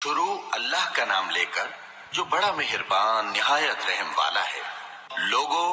شروع اللہ کا نام لے کر جو بڑا مہربان نہایت رحم والا ہے۔ لوگو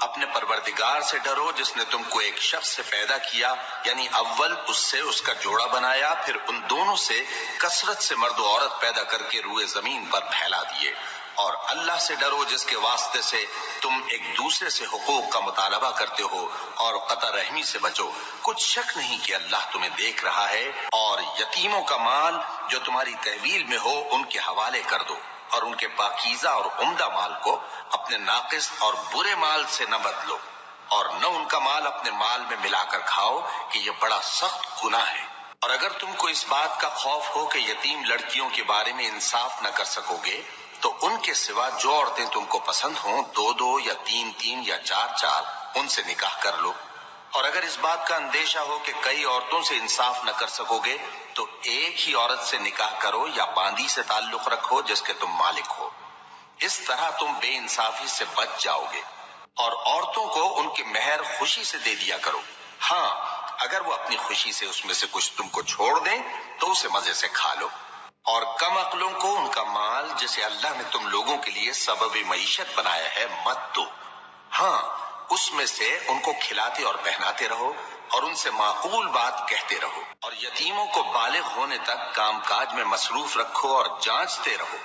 اپنے پروردگار سے ڈرو جس نے تم کو ایک شخص سے پیدا کیا، یعنی اول اس سے اس کا جوڑا بنایا، پھر ان دونوں سے کثرت سے مرد و عورت پیدا کر کے روئے زمین پر پھیلا دیے۔ اور اللہ سے ڈرو جس کے واسطے سے تم ایک دوسرے سے حقوق کا مطالبہ کرتے ہو، اور قطع رحمی سے بچو، کچھ شک نہیں کہ اللہ تمہیں دیکھ رہا ہے۔ اور یتیموں کا مال جو تمہاری تحویل میں ہو ان کے حوالے کر دو، اور ان کے پاکیزہ اور عمدہ مال کو اپنے ناقص اور برے مال سے نہ بدلو، اور نہ ان کا مال اپنے مال میں ملا کر کھاؤ کہ یہ بڑا سخت گناہ ہے۔ اور اگر تم کو اس بات کا خوف ہو کہ یتیم لڑکیوں کے بارے میں انصاف نہ کر سکو گے تو ان کے سوا جو عورتیں تم کو پسند ہوں، دو دو یا تین تین یا چار چار، ان سے نکاح کر لو۔ اور اگر اس بات کا اندیشہ ہو کہ کئی عورتوں سے انصاف نہ کر سکو گے تو ایک ہی عورت سے نکاح کرو یا باندی سے تعلق رکھو جس کے تم مالک ہو، اس طرح تم بے انصافی سے بچ جاؤ گے۔ اور عورتوں کو ان کے مہر خوشی سے دے دیا کرو، ہاں اگر وہ اپنی خوشی سے اس میں سے کچھ تم کو چھوڑ دیں تو اسے مزے سے کھا لو۔ اور کم عقلوں کو ان کا مال جسے اللہ نے تم لوگوں کے لیے سبب معیشت بنایا ہے مت دو، ہاں اس میں سے ان کو کھلاتے اور پہناتے رہو اور ان سے معقول بات کہتے رہو۔ اور یتیموں کو بالغ ہونے تک کام کاج میں مصروف رکھو اور جانچتے رہو،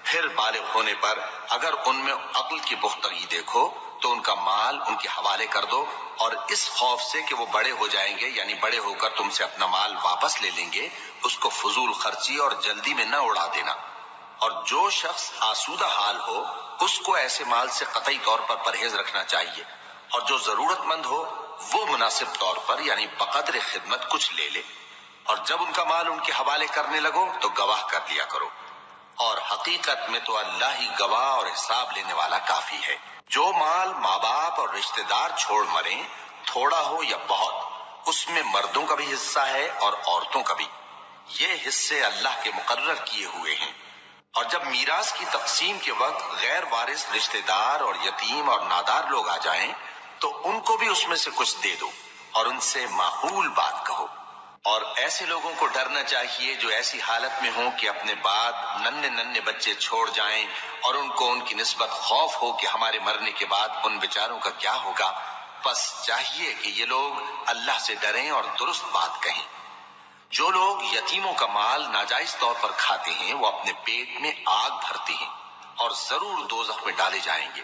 پھر بالغ ہونے پر اگر ان میں عقل کی پختگی دیکھو تو ان کا مال ان کے حوالے کر دو، اور اس خوف سے کہ وہ بڑے ہو جائیں گے، یعنی بڑے ہو کر تم سے اپنا مال واپس لے لیں گے، اس کو فضول خرچی اور جلدی میں نہ اڑا دینا۔ اور جو شخص آسودہ حال ہو اس کو ایسے مال سے قطعی طور پر پرہیز رکھنا چاہیے، اور جو ضرورت مند ہو وہ مناسب طور پر یعنی بقدر خدمت کچھ لے لے۔ اور جب ان کا مال ان کے حوالے کرنے لگو تو گواہ کر لیا کرو، اور حقیقت میں تو اللہ ہی گواہ اور حساب لینے والا کافی ہے۔ جو مال ماں باپ اور رشتہ دار چھوڑ مریں، تھوڑا ہو یا بہت، اس میں مردوں کا بھی حصہ ہے اور عورتوں کا بھی، یہ حصے اللہ کے مقرر کیے ہوئے ہیں۔ اور جب میراث کی تقسیم کے وقت غیر وارث رشتہ دار اور یتیم اور نادار لوگ آ جائیں تو ان کو بھی اس میں سے کچھ دے دو اور ان سے معقول بات کہو۔ اور ایسے لوگوں کو ڈرنا چاہیے جو ایسی حالت میں ہوں کہ اپنے بعد ننھے ننھے بچے چھوڑ جائیں اور ان کو ان کی نسبت خوف ہو کہ ہمارے مرنے کے بعد ان بیچاروں کا کیا ہوگا۔ بس چاہیے کہ یہ لوگ اللہ سے ڈریں اور درست بات کہیں۔ جو لوگ یتیموں کا مال ناجائز طور پر کھاتے ہیں وہ اپنے پیٹ میں آگ بھرتے ہیں اور ضرور دوزخ میں ڈالے جائیں گے۔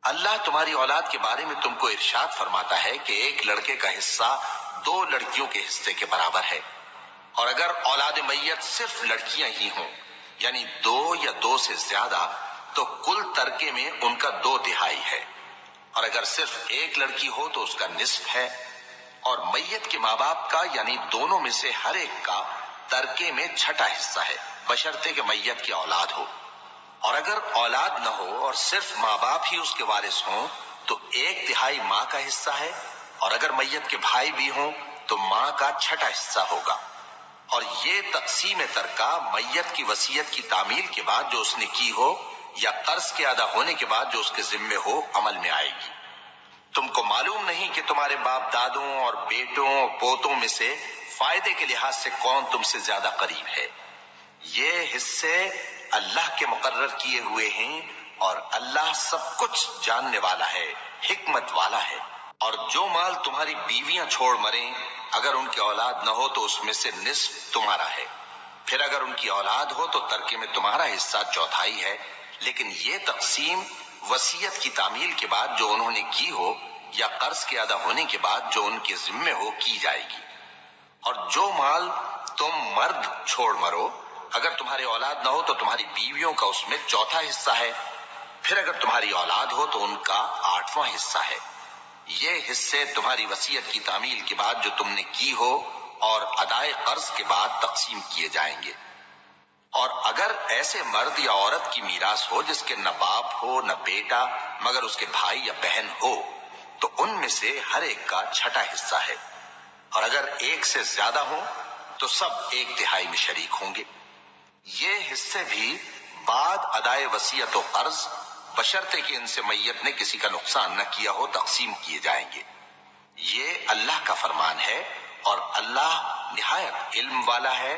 اللہ تمہاری اولاد کے بارے میں تم کو ارشاد فرماتا ہے کہ ایک لڑکے کا حصہ دو لڑکیوں کے حصے کے برابر ہے، اور اگر اولاد میت صرف لڑکیاں ہی ہوں یعنی دو یا دو سے زیادہ تو کل ترکے میں ان کا 2/3 ہے، اور اگر صرف ایک لڑکی ہو تو اس کا نصف ہے، اور میت کے ماں باپ کا یعنی دونوں میں سے ہر ایک کا ترکے میں 6واں حصہ ہے، بشرطے کہ میت کی اولاد ہو۔ اور اگر اولاد نہ ہو اور صرف ماں باپ ہی اس کے وارث ہوں تو 1/3 ماں کا حصہ ہے، اور اگر میت کے بھائی بھی ہوں تو ماں کا 6واں حصہ ہوگا۔ اور یہ تقسیم ترکہ میت کی وصیت کی تعمیل کے بعد جو اس نے کی ہو یا قرض کے ادا ہونے کے بعد جو اس کے ذمے ہو عمل میں آئے گی۔ تم کو معلوم نہیں کہ تمہارے باپ دادوں اور بیٹوں اور پوتوں میں سے فائدے کے لحاظ سے کون تم سے زیادہ قریب ہے۔ یہ حصے اللہ کے مقرر کیے ہوئے ہیں اور اللہ سب کچھ جاننے والا ہے، حکمت والا ہے۔ اور جو مال تمہاری بیویاں چھوڑ مریں اگر ان کی اولاد نہ ہو تو اس میں سے نصف تمہارا ہے، پھر اگر ان کی اولاد ہو تو ترکے میں تمہارا حصہ 1/4 ہے، لیکن یہ تقسیم وصیت کی تعمیل کے بعد جو انہوں نے کی ہو یا قرض کے ادا ہونے کے بعد جو ان کے ذمے ہو کی جائے گی۔ اور جو مال تم مرد چھوڑ مرو اگر تمہاری اولاد نہ ہو تو تمہاری بیویوں کا اس میں 1/4 حصہ ہے، پھر اگر تمہاری اولاد ہو تو ان کا 8واں حصہ ہے۔ یہ حصے تمہاری وصیت کی تعمیل کے بعد جو تم نے کی ہو اور ادائے قرض کے بعد تقسیم کیے جائیں گے۔ اور اگر ایسے مرد یا عورت کی میراث ہو جس کے نہ باپ ہو نہ بیٹا مگر اس کے بھائی یا بہن ہو تو ان میں سے ہر ایک کا 6واں حصہ ہے، اور اگر ایک سے زیادہ ہوں تو سب 1/3 میں شریک ہوں گے۔ یہ حصے بھی بعد ادائے وصیت و قرض بشرطے کہ ان سے میت نے کسی کا نقصان نہ کیا ہو تقسیم کیے جائیں گے۔ یہ اللہ کا فرمان ہے اور اللہ نہایت علم والا ہے،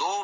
2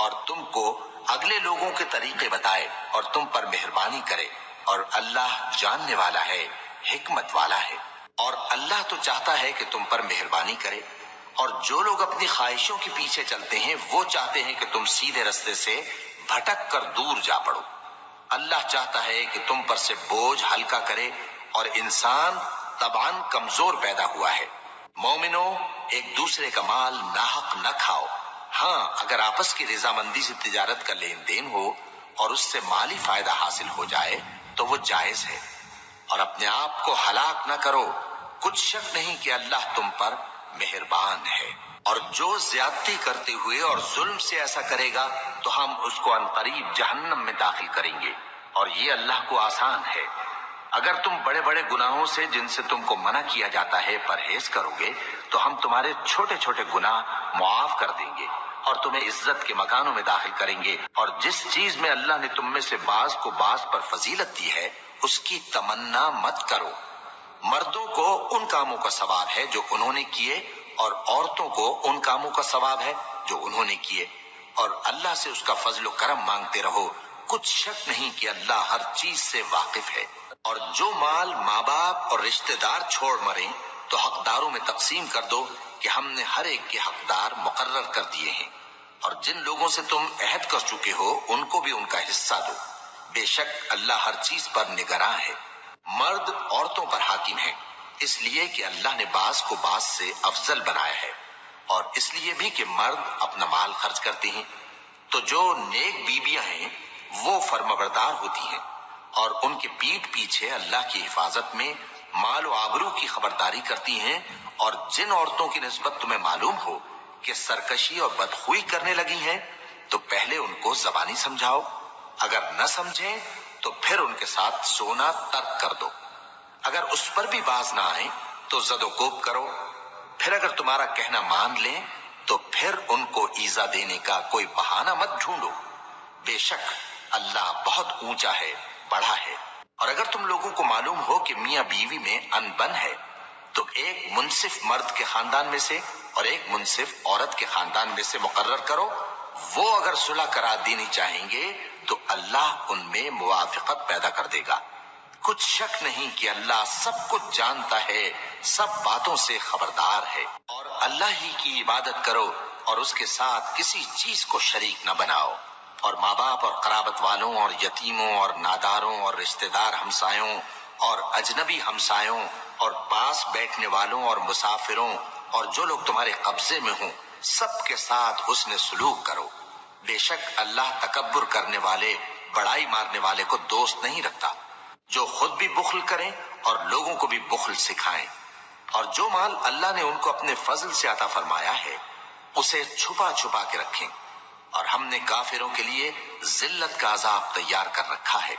اور تم کو اگلے لوگوں کے طریقے بتائے اور تم پر مہربانی کرے، اور اللہ جاننے والا ہے، حکمت والا ہے۔ اور اللہ تو چاہتا ہے کہ تم پر مہربانی کرے، اور جو لوگ اپنی خواہشوں کے پیچھے چلتے ہیں وہ چاہتے ہیں کہ تم سیدھے رستے سے بھٹک کر دور جا پڑو۔ اللہ چاہتا ہے کہ تم پر سے بوجھ ہلکا کرے، اور انسان طبعاً کمزور پیدا ہوا ہے۔ مومنو، ایک دوسرے کا مال ناحق نہ کھاؤ۔ ہاں، اگر آپس کی رضامندی سے تجارت کا لین دین ہو اور اس سے مالی فائدہ حاصل ہو جائے تو وہ جائز ہے، اور اپنے آپ کو ہلاک نہ کرو، کچھ شک نہیں کہ اللہ تم پر مہربان ہے۔ اور جو زیادتی کرتے ہوئے اور ظلم سے ایسا کرے گا تو ہم اس کو عنقریب جہنم میں داخل کریں گے، اور یہ اللہ کو آسان ہے۔ اگر تم بڑے بڑے گناہوں سے جن سے تم کو منع کیا جاتا ہے پرہیز کرو گے تو ہم تمہارے چھوٹے چھوٹے گناہ معاف کر دیں گے اور تمہیں عزت کے مکانوں میں داخل کریں گے۔ اور جس چیز میں اللہ نے تم میں سے بعض کو بعض پر فضیلت دی ہے اس کی تمنا مت کرو۔ مردوں کو ان کاموں کا ثواب ہے جو انہوں نے کیے، اور عورتوں کو ان کاموں کا ثواب ہے جو انہوں نے کیے، اور اللہ سے اس کا فضل و کرم مانگتے رہو، کچھ شک نہیں کہ اللہ ہر چیز سے واقف ہے۔ اور جو مال ماں باپ اور رشتہ دار چھوڑ مریں تو حقداروں میں تقسیم کر دو کہ ہم نے ہر ایک کے حقدار مقرر کر دیے ہیں، اور جن لوگوں سے تم عہد کر چکے ہو ان کو بھی ان کا حصہ دو، بے شک اللہ ہر چیز پر نگراں ہے۔ مرد عورتوں پر حاکم ہے، اس لیے کہ اللہ نے بعض کو بعض سے افضل بنایا ہے، اور اس لیے بھی کہ مرد اپنا مال خرچ کرتے ہیں، تو جو نیک بیویاں ہیں وہ فرمانبردار ہوتی ہیں، اور ان کے پیٹھ پیچھے اللہ کی حفاظت میں مال و آبرو کی خبرداری کرتی ہیں۔ اور جن عورتوں کی نسبت تمہیں معلوم ہو کہ سرکشی اور بدخوئی کرنے لگی ہیں تو پہلے ان کو زبانی سمجھاؤ، اگر نہ سمجھیں تو پھر ان کے ساتھ سونا ترک کر دو، اگر اس پر بھی باز نہ آئیں تو زد و کوب کرو، پھر اگر تمہارا کہنا مان لیں تو پھر ان کو ایذا دینے کا کوئی بہانہ مت ڈھونڈو، بے شک اللہ بہت اونچا ہے، بڑا ہے۔ اور اگر تم لوگوں کو معلوم ہو کہ میاں بیوی میں انبن ہے تو ایک منصف مرد کے خاندان میں سے اور ایک منصف عورت کے خاندان میں سے مقرر کرو، وہ اگر صلح کرا دینی چاہیں گے تو اللہ ان میں موافقت پیدا کر دے گا، کچھ شک نہیں کہ اللہ سب کچھ جانتا ہے، سب باتوں سے خبردار ہے۔ اور اللہ ہی کی عبادت کرو اور اس کے ساتھ کسی چیز کو شریک نہ بناؤ، اور ماں باپ اور قرابت والوں اور یتیموں اور ناداروں اور رشتہ دار ہمسایوں اور اجنبی ہمسایوں اور پاس بیٹھنے والوں اور مسافروں اور جو لوگ تمہارے قبضے میں ہوں سب کے ساتھ حسن سلوک کرو، بے شک اللہ تکبر کرنے والے، بڑائی مارنے والے کو دوست نہیں رکھتا۔ جو خود بھی بخل کریں اور لوگوں کو بھی بخل سکھائیں، اور جو مال اللہ نے ان کو اپنے فضل سے عطا فرمایا ہے اسے چھپا چھپا کے رکھیں، اور ہم نے کافروں کے لیے ذلت کا عذاب تیار کر رکھا ہے۔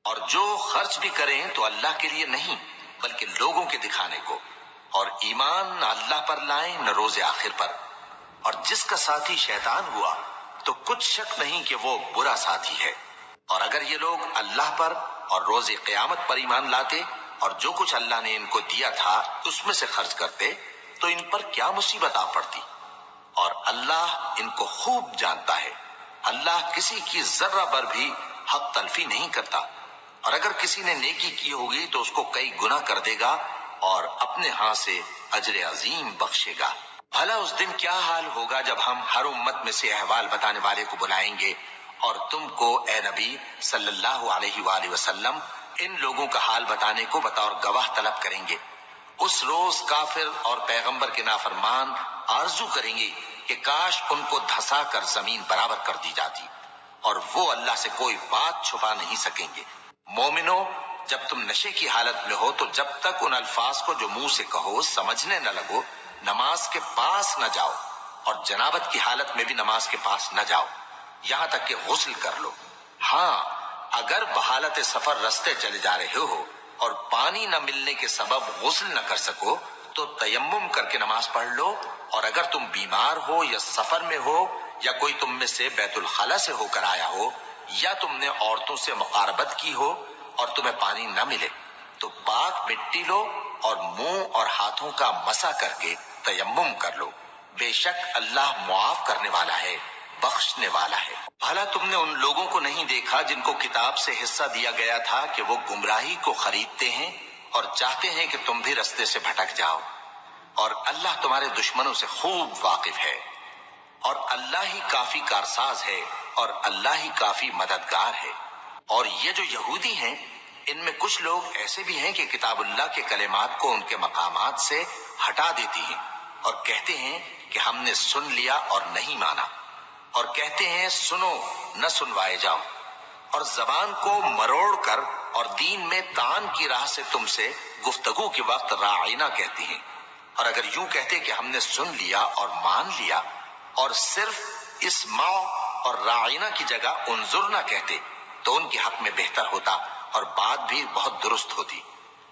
اور جو خرچ بھی کریں تو اللہ کے لیے نہیں بلکہ لوگوں کے دکھانے کو، اور ایمان نہ اللہ پر لائیں نہ روز آخر پر، اور جس کا ساتھی شیطان ہوا تو کچھ شک نہیں کہ وہ برا ساتھی ہے۔ اور اگر یہ لوگ اللہ پر اور روز قیامت پر ایمان لاتے اور جو کچھ اللہ نے ان کو دیا تھا اس میں سے خرچ کرتے تو ان پر کیا مصیبت آ پڑتی، اور اللہ ان کو خوب جانتا ہے۔ اللہ کسی کی ذرہ بر بھی حق تلفی نہیں کرتا، اور اگر کسی نے نیکی کی ہوگی تو اس کو کئی گنا کر دے گا اور اپنے ہاں سے اجر عظیم بخشے گا۔ بھلا اس دن کیا حال ہوگا جب ہم ہر امت میں سے احوال بتانے والے کو بلائیں گے اور تم کو اے نبی صلی اللہ علیہ وآلہ وسلم ان لوگوں کا حال بتانے کو بطور گواہ طلب کریں گے۔ اس روز کافر اور پیغمبر کے نافرمان آرزو کریں گے کہ کاش ان کو دھسا کر زمین برابر کر دی جاتی، اور وہ اللہ سے کوئی بات چھپا نہیں سکیں گے۔ مومنو، جب تم نشے کی حالت میں ہو تو جب تک ان الفاظ کو جو منہ سے کہو سمجھنے نہ لگو نماز کے پاس نہ جاؤ، اور جنابت کی حالت میں بھی نماز کے پاس نہ جاؤ یہاں تک کہ غسل کر لو۔ ہاں، اگر بحالت سفر رستے چلے جا رہے ہو اور پانی نہ ملنے کے سبب غسل نہ کر سکو تو تیمم کر کے نماز پڑھ لو، اور اگر تم بیمار ہو یا سفر میں ہو یا کوئی تم میں سے بیت الخلا سے ہو کر آیا ہو یا تم نے عورتوں سے مقاربت کی ہو اور تمہیں پانی نہ ملے تو پاک مٹی لو اور منہ اور ہاتھوں کا مسح کر کے تیمم کر لو، بے شک اللہ معاف کرنے والا ہے، بخشنے والا ہے۔ بھلا تم نے ان لوگوں کو نہیں دیکھا جن کو کتاب سے حصہ دیا گیا تھا کہ وہ گمراہی کو خریدتے ہیں اور چاہتے ہیں کہ تم بھی رستے سے بھٹک جاؤ، اور اللہ تمہارے دشمنوں سے خوب واقف ہے، اور اللہ ہی کافی کارساز ہے، اور اللہ ہی کافی مددگار ہے۔ اور یہ جو یہودی ہیں، ان میں کچھ لوگ ایسے بھی ہیں کہ کتاب اللہ کے کلمات کو ان کے مقامات سے ہٹا دیتی ہیں اور کہتے ہیں کہ ہم نے سن لیا اور نہیں مانا، اور کہتے ہیں سنو نہ سنوائے جاؤ، اور زبان کو مروڑ کر اور دین میں طعن کی راہ سے تم سے گفتگو کے وقت راعینا کہتی ہیں۔ اور اگر یوں کہتے کہ ہم نے سن لیا اور مان لیا، اور صرف اسمعوا اور راعینا کی جگہ انظرنا کہتے، تو ان کے حق میں بہتر ہوتا اور بات بھی بہت درست ہوتی۔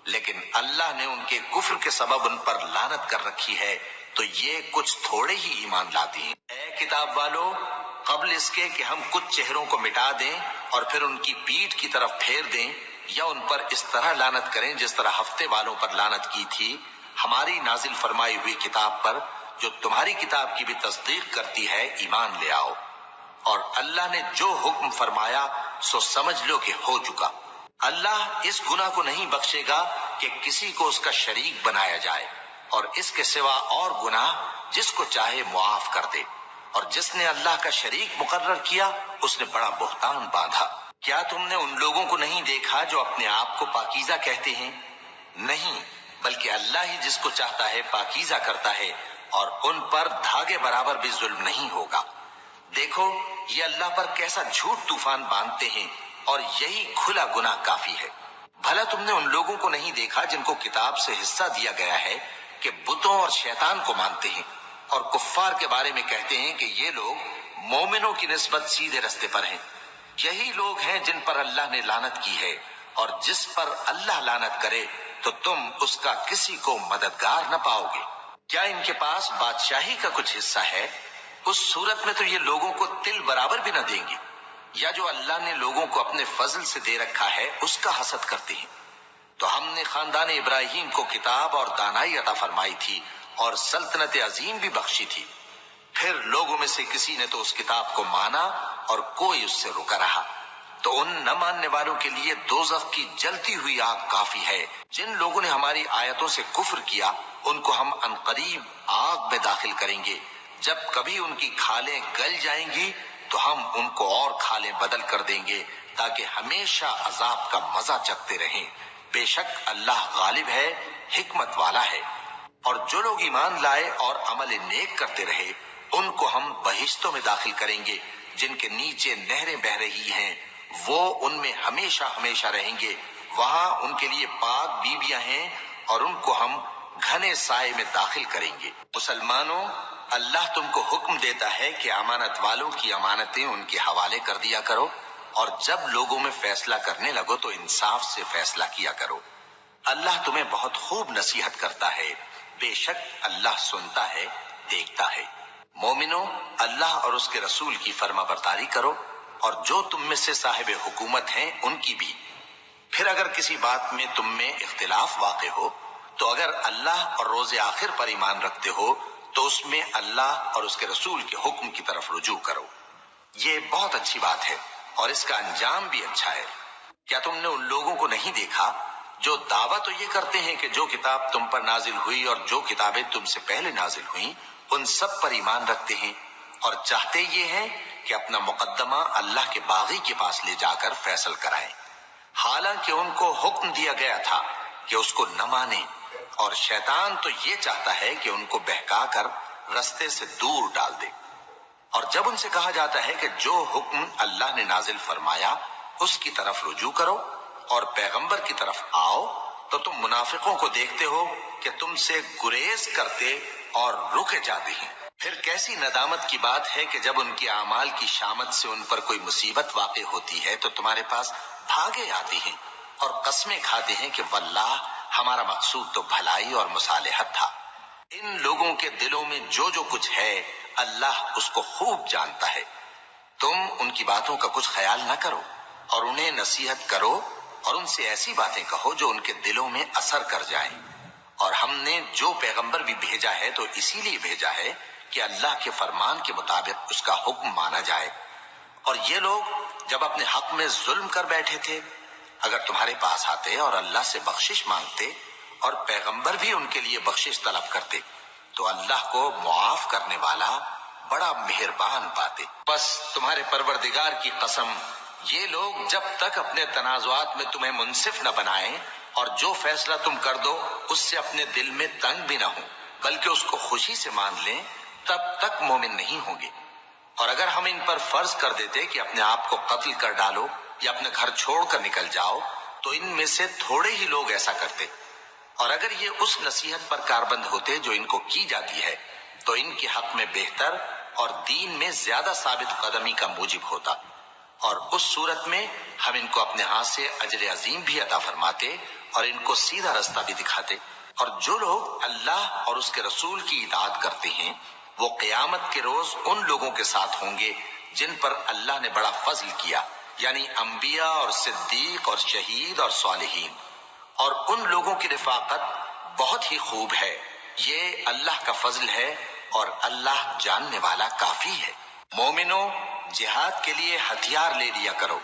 لیکن اللہ نے ان کے کفر کے سبب ان پر لعنت کر رکھی ہے، تو یہ کچھ تھوڑے ہی ایمان لاتے ہیں۔ اے کتاب والو، قبل اس کے کہ ہم کچھ چہروں کو مٹا دیں اور پھر ان کی پیٹھ کی طرف پھیر دیں یا ان پر اس طرح لعنت کریں جس طرح ہفتے والوں پر لعنت کی تھی، ہماری نازل فرمائی ہوئی کتاب پر جو تمہاری کتاب کی بھی تصدیق کرتی ہے ایمان لے آؤ، اور اللہ نے جو حکم فرمایا سو سمجھ لو کہ ہو چکا۔ اللہ اس گناہ کو نہیں بخشے گا کہ کسی کو اس کا شریک بنایا جائے، اور اس کے سوا اور گناہ جس کو چاہے معاف کر دے، اور جس نے اللہ کا شریک مقرر کیا اس نے بڑا بہتان باندھا۔ کیا تم نے ان لوگوں کو نہیں دیکھا جو اپنے آپ کو پاکیزہ کہتے ہیں؟ نہیں، بلکہ اللہ ہی جس کو چاہتا ہے پاکیزہ کرتا ہے، اور ان پر دھاگے برابر بھی ظلم نہیں ہوگا۔ دیکھو یہ اللہ پر کیسا جھوٹ طوفان باندھتے ہیں، اور یہی کھلا گناہ کافی ہے۔ بھلا تم نے ان لوگوں کو نہیں دیکھا جن کو کتاب سے حصہ دیا گیا ہے کہ بتوں اور شیطان کو مانتے ہیں، اور کفار کے بارے میں کہتے ہیں کہ یہ لوگ مومنوں کی نسبت سیدھے رستے پر ہیں۔ یہی لوگ ہیں جن پر اللہ نے لعنت کی ہے، اور جس پر اللہ لعنت کرے تو تم اس کا کسی کو مددگار نہ پاؤ گے۔ کیا ان کے پاس بادشاہی کا کچھ حصہ ہے؟ اس صورت میں تو یہ لوگوں کو تل برابر بھی نہ دیں گے، یا جو اللہ نے لوگوں کو اپنے فضل سے دے رکھا ہے اس کا حسد کرتے ہیں۔ تو ہم نے خاندان ابراہیم کو کتاب اور دانائی عطا فرمائی تھی اور سلطنت عظیم بھی بخشی تھی۔ پھر لوگوں میں سے کسی نے تو اس کتاب کو مانا اور کوئی اس سے رکا رہا، تو ان نہ ماننے والوں کے لیے دوزخ کی جلتی ہوئی آگ کافی ہے۔ جن لوگوں نے ہماری آیتوں سے کفر کیا ان کو ہم عنقریب آگ میں داخل کریں گے، جب کبھی ان کی کھالیں گل جائیں گی تو ہم ان کو اور کھالیں بدل کر دیں گے تاکہ ہمیشہ عذاب کا مزہ چکھتے رہیں۔ بے شک اللہ غالب ہے، حکمت والا ہے۔ اور جو لوگ ایمان لائے اور عمل نیک کرتے رہے ان کو ہم بہشتوں میں داخل کریں گے جن کے نیچے نہریں بہہ رہی ہیں، وہ ان میں ہمیشہ ہمیشہ رہیں گے۔ وہاں ان کے لیے پاک بیویاں ہیں اور ان کو ہم گھنے سائے میں داخل کریں گے۔ مسلمانوں، اللہ تم کو حکم دیتا ہے کہ امانت والوں کی امانتیں ان کے حوالے کر دیا کرو، اور جب لوگوں میں فیصلہ کرنے لگو تو انصاف سے فیصلہ کیا کرو۔ اللہ تمہیں بہت خوب نصیحت کرتا ہے، بے شک اللہ سنتا ہے، دیکھتا ہے۔ مومنو، اللہ اور اس کے رسول کی فرما برداری کرو، اور جو تم میں سے صاحب حکومت ہیں ان کی بھی۔ پھر اگر کسی بات میں تم میں اختلاف واقع ہو تو اگر اللہ اور روز آخر پر ایمان رکھتے ہو تو اس میں اللہ اور اس کے رسول کے حکم کی طرف رجوع کرو۔ یہ بہت اچھی بات ہے اور اس کا انجام بھی اچھا ہے۔ کیا تم نے ان لوگوں کو نہیں دیکھا جو دعویٰ تو یہ کرتے ہیں کہ جو کتاب تم پر نازل ہوئی اور جو کتابیں تم سے پہلے نازل ہوئیں ان سب پر ایمان رکھتے ہیں، اور چاہتے یہ ہیں کہ اپنا مقدمہ اللہ کے باغی کے پاس لے جا کر فیصل کرائیں، حالانکہ ان کو حکم دیا گیا تھا کہ اس کو نہ مانیں، اور شیطان تو یہ چاہتا ہے کہ ان کو بہکا کر رستے سے دور ڈال دے۔ اور جب ان سے کہا جاتا ہے کہ جو حکم اللہ نے نازل فرمایا اس کی طرف رجوع کرو اور پیغمبر کی طرف آؤ، تو تم منافقوں کو دیکھتے ہو کہ تم سے گریز کرتے اور رکے جاتے ہیں۔ پھر کیسی ندامت کی بات ہے کہ جب ان کے اعمال کی شامت سے ان پر کوئی مصیبت واقع ہوتی ہے تو تمہارے پاس بھاگے آتے ہیں اور قسمیں کھاتے ہیں کہ واللہ ہمارا مقصود تو بھلائی اور مصالحت تھا۔ ان لوگوں کے دلوں میں جو جو کچھ ہے اللہ اس کو خوب جانتا ہے۔ تم ان کی باتوں کا کچھ خیال نہ کرو اور انہیں نصیحت کرو اور ان سے ایسی باتیں کہو جو ان کے دلوں میں اثر کر جائیں۔ اور ہم نے جو پیغمبر بھی بھیجا ہے تو اسی لیے بھیجا ہے کہ اللہ کے فرمان کے مطابق اس کا حکم مانا جائے۔ اور یہ لوگ جب اپنے حق میں ظلم کر بیٹھے تھے، اگر تمہارے پاس آتے اور اللہ سے بخشش مانگتے اور پیغمبر بھی ان کے لیے بخشش طلب کرتے تو اللہ کو معاف کرنے والا بڑا مہربان پاتے۔ بس تمہارے پروردگار کی قسم، یہ لوگ جب تک اپنے تنازعات میں تمہیں منصف نہ بنائیں اور جو فیصلہ تم کر دو اس سے اپنے دل میں تنگ بھی نہ ہوں بلکہ اس کو خوشی سے مان لیں، تب تک مومن نہیں ہوں گے۔ اور اگر ہم ان پر فرض کر دیتے کہ اپنے آپ کو قتل کر ڈالو یا اپنے گھر چھوڑ کر نکل جاؤ تو ان میں سے تھوڑے ہی لوگ ایسا کرتے، اور اگر یہ اس نصیحت پر کاربند ہوتے جو ان کو کی جاتی ہے تو ان کے حق میں بہتر اور دین میں زیادہ ثابت قدمی کا موجب ہوتا، اور اس صورت میں ہم ان کو اپنے ہاتھ سے اجر عظیم بھی عطا فرماتے اور ان کو سیدھا رستہ بھی دکھاتے۔ اور جو لوگ اللہ اور اس کے رسول کی اطاعت کرتے ہیں وہ قیامت کے روز ان لوگوں کے ساتھ ہوں گے جن پر اللہ نے بڑا فضل کیا، یعنی انبیاء اور صدیق اور شہید اور صالحین، اور ان لوگوں کی رفاقت بہت ہی خوب ہے۔ یہ اللہ کا فضل ہے اور اللہ جاننے والا کافی ہے۔ مومنوں، جہاد کے لیے ہتھیار لے لیا کرو،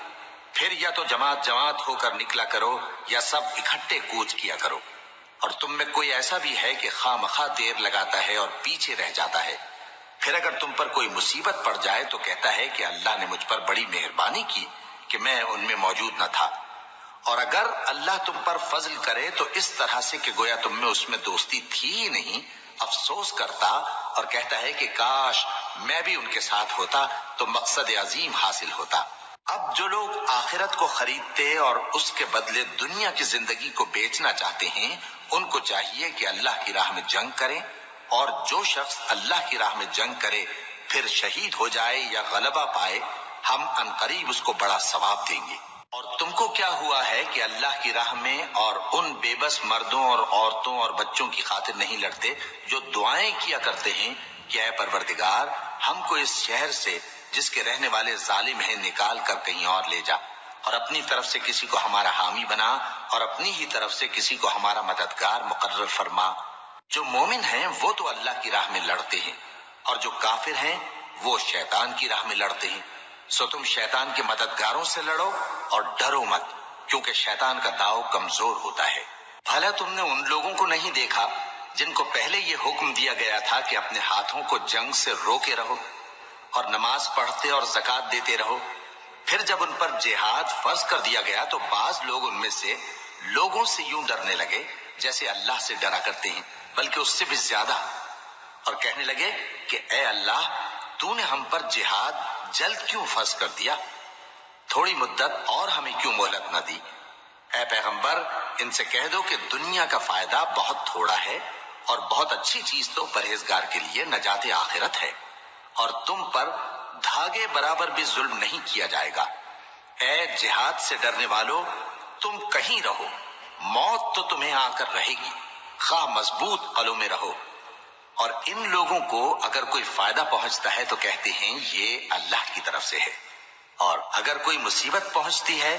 پھر یا تو جماعت جماعت ہو کر نکلا کرو یا سب اکٹھے کوچ کیا کرو۔ اور تم میں کوئی ایسا بھی ہے کہ خواہ مخواہ دیر لگاتا ہے اور پیچھے رہ جاتا ہے، پھر اگر تم پر کوئی مصیبت پڑ جائے تو کہتا ہے کہ اللہ نے مجھ پر بڑی مہربانی کی کہ میں ان میں موجود نہ تھا۔ اور اگر اللہ تم پر فضل کرے تو اس طرح سے کہ گویا تم میں اس میں دوستی تھی ہی نہیں، افسوس کرتا اور کہتا ہے کہ کاش میں بھی ان کے ساتھ ہوتا تو مقصد عظیم حاصل ہوتا۔ اب جو لوگ آخرت کو خریدتے اور اس کے بدلے دنیا کی زندگی کو بیچنا چاہتے ہیں ان کو چاہیے کہ اللہ کی راہ میں جنگ کریں، اور جو شخص اللہ کی راہ میں جنگ کرے پھر شہید ہو جائے یا غلبہ پائے ہم عنقریب اس کو بڑا ثواب دیں گے۔ اور تم کو کیا ہوا ہے کہ اللہ کی راہ میں اور ان بے بس مردوں اور عورتوں اور بچوں کی خاطر نہیں لڑتے جو دعائیں کیا کرتے ہیں کہ اے پروردگار ہم کو اس شہر سے جس کے رہنے والے ظالم ہیں نکال کر کہیں اور لے جا، اور اپنی طرف سے کسی کو ہمارا حامی بنا اور اپنی ہی طرف سے کسی کو ہمارا مددگار مقرر فرما۔ جو مومن ہیں وہ تو اللہ کی راہ میں لڑتے ہیں، اور جو کافر ہیں وہ شیطان کی راہ میں لڑتے ہیں، سو تم شیطان کے مددگاروں سے لڑو اور ڈرو مت، کیونکہ شیطان کا داؤ کمزور ہوتا ہے۔ بھلا تم نے ان لوگوں کو نہیں دیکھا جن کو پہلے یہ حکم دیا گیا تھا کہ اپنے ہاتھوں کو جنگ سے روکے رہو اور نماز پڑھتے اور زکوٰۃ دیتے رہو، پھر جب ان پر جہاد فرض کر دیا گیا تو بعض لوگ ان میں سے لوگوں سے یوں ڈرنے لگے جیسے اللہ سے ڈرا کرتے ہیں، بلکہ اس سے بھی زیادہ، اور کہنے لگے کہ اے اللہ تو نے ہم پر جہاد جلد کیوں فرض کر دیا، تھوڑی مدت اور ہمیں کیوں مہلت نہ دی۔ اے پیغمبر ان سے کہہ دو کہ دنیا کا فائدہ بہت تھوڑا ہے اور بہت اچھی چیز تو پرہیزگار کے لیے نجات آخرت ہے، اور تم پر دھاگے برابر بھی ظلم نہیں کیا جائے گا۔ اے جہاد سے ڈرنے والو، تم کہیں رہو، موت تو تمہیں آ کر رہے گی، خواہ مضبوط قلعوں میں رہو۔ اور ان لوگوں کو اگر کوئی فائدہ پہنچتا ہے تو کہتے ہیں یہ اللہ کی طرف سے ہے، اور اگر کوئی مصیبت پہنچتی ہے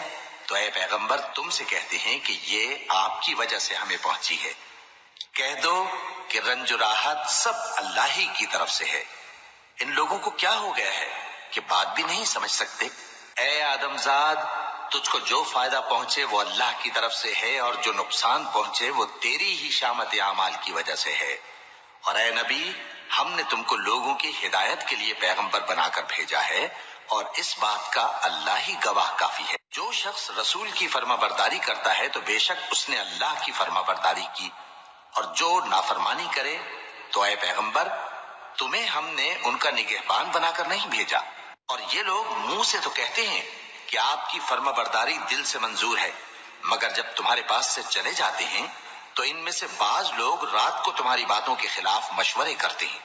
تو اے پیغمبر تم سے کہتے ہیں کہ یہ آپ کی وجہ سے ہمیں پہنچی ہے۔ کہہ دو کہ رنج و راحت سب اللہ ہی کی طرف سے ہے۔ ان لوگوں کو کیا ہو گیا ہے کہ بات بھی نہیں سمجھ سکتے؟ اے آدم زاد، تجھ کو جو فائدہ پہنچے وہ اللہ کی طرف سے ہے، اور جو نقصان پہنچے وہ تیری ہی شامت اعمال کی وجہ سے ہے۔ اور اے نبی، ہم نے تم کو لوگوں کی ہدایت کے لیے پیغمبر بنا کر بھیجا ہے، اور اس بات کا اللہ ہی گواہ کافی ہے۔ جو شخص رسول کی فرما برداری کرتا ہے تو بے شک اس نے اللہ کی فرما برداری کی، اور جو نافرمانی کرے تو اے پیغمبر تمہیں ہم نے ان کا نگہبان بنا کر نہیں بھیجا۔ اور یہ لوگ منہ سے تو کہتے ہیں کہ آپ کی فرما برداری دل سے منظور ہے، مگر جب تمہارے پاس سے چلے جاتے ہیں تو ان میں سے بعض لوگ رات کو تمہاری باتوں کے خلاف مشورے کرتے ہیں،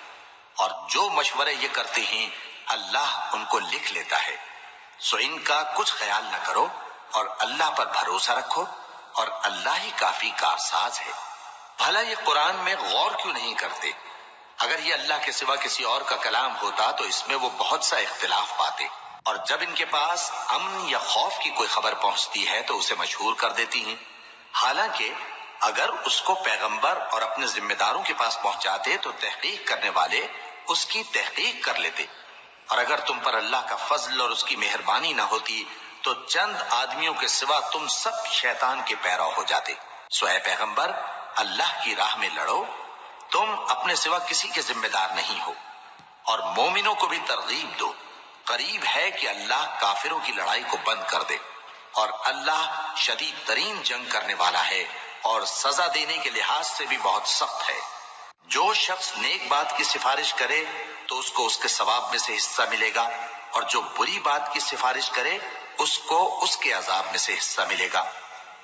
اور جو مشورے یہ کرتے ہیں اللہ ان کو لکھ لیتا ہے۔ سو ان کا کچھ خیال نہ کرو اور اللہ پر بھروسہ رکھو، اور اللہ ہی کافی کارساز ہے۔ بھلا یہ قرآن میں غور کیوں نہیں کرتے؟ اگر یہ اللہ کے سوا کسی اور کا کلام ہوتا تو اس میں وہ بہت سا اختلاف پاتے، اور جب ان کے پاس امن یا خوف کی کوئی خبر پہنچتی ہے تو اسے مشہور کر دیتی ہیں، حالانکہ اگر اس کو پیغمبر اور اپنے ذمہ داروں کے پاس پہنچاتے تو تحقیق کرنے والے اس کی تحقیق کر لیتے، اور اگر تم پر اللہ کا فضل اور اس کی مہربانی نہ ہوتی تو چند آدمیوں کے سوا تم سب شیطان کے پیرو ہو جاتے۔ سو اے پیغمبر، اللہ کی راہ میں لڑو، تم اپنے سوا کسی کے ذمہ دار نہیں ہو، اور مومنوں کو بھی ترغیب دو، قریب ہے کہ اللہ کافروں کی لڑائی کو بند کر دے، اور اللہ شدید ترین جنگ کرنے والا ہے اور سزا دینے کے لحاظ سے بھی بہت سخت ہے۔ جو شخص نیک بات کی سفارش کرے تو اس کو اس کے ثواب میں سے حصہ ملے گا، اور جو بری بات کی سفارش کرے اس کو اس کے عذاب میں سے حصہ ملے گا،